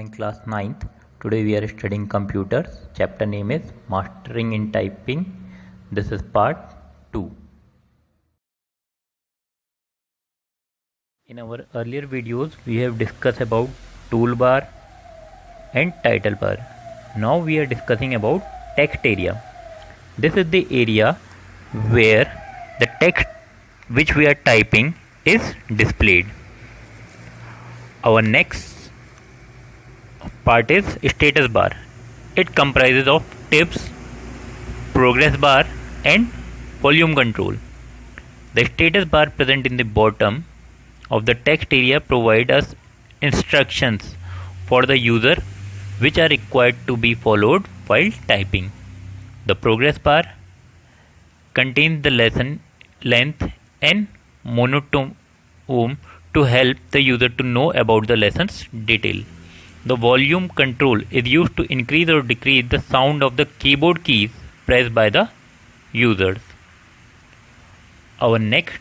morning, class 9th. Today we are studying computers. Chapter name is Mastering in Typing. This is part 2. In our earlier videos we have discussed about toolbar and title bar. Now we are discussing about text area. This is the area where the text which we are typing is displayed. Our next part is status bar. It comprises of tips, progress bar and volume control. The status bar present in the bottom of the text area provide us instructions for the user which are required to be followed while typing. The progress bar contains the lesson length and monotone to help the user to know about the lesson's detail. The volume control is used to increase or decrease the sound of the keyboard keys pressed by the users. Our next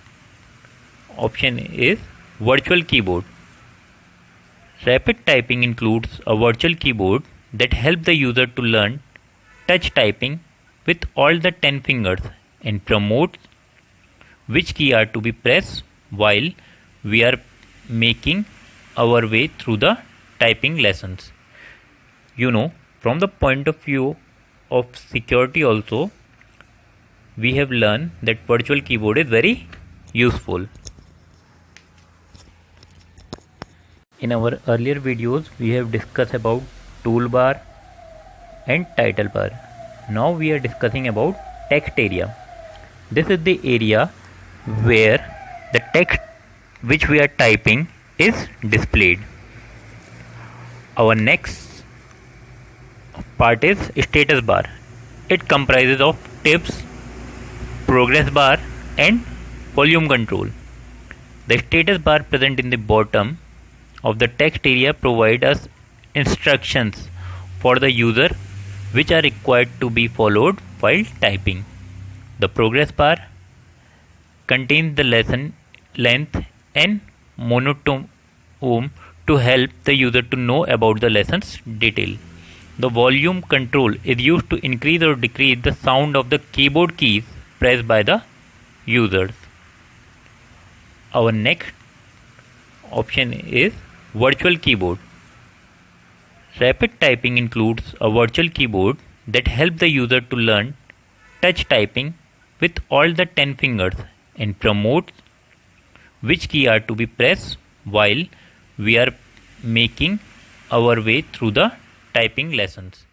option is virtual keyboard. Rapid typing includes a virtual keyboard that helps the user to learn touch typing with all the 10 fingers and promotes which key are to be pressed while we are making our way through the typing lessons. From the point of view of security also, we have learned that virtual keyboard is very useful. In our earlier videos we have discussed about toolbar and title bar. Now we are discussing about text area. This is the area where the text which we are typing is displayed. Our next part is status bar. It comprises of tips, progress bar and volume control. The status bar present in the bottom of the text area provide us instructions for the user which are required to be followed while typing. The progress bar contains the lesson length and monotone to help the user to know about the lesson's detail. The volume control is used to increase or decrease the sound of the keyboard keys pressed by the users. Our next option is virtual keyboard. Rapid typing includes a virtual keyboard that helps the user to learn touch typing with all the 10 fingers and promotes which key are to be pressed while we are making our way through the typing lessons.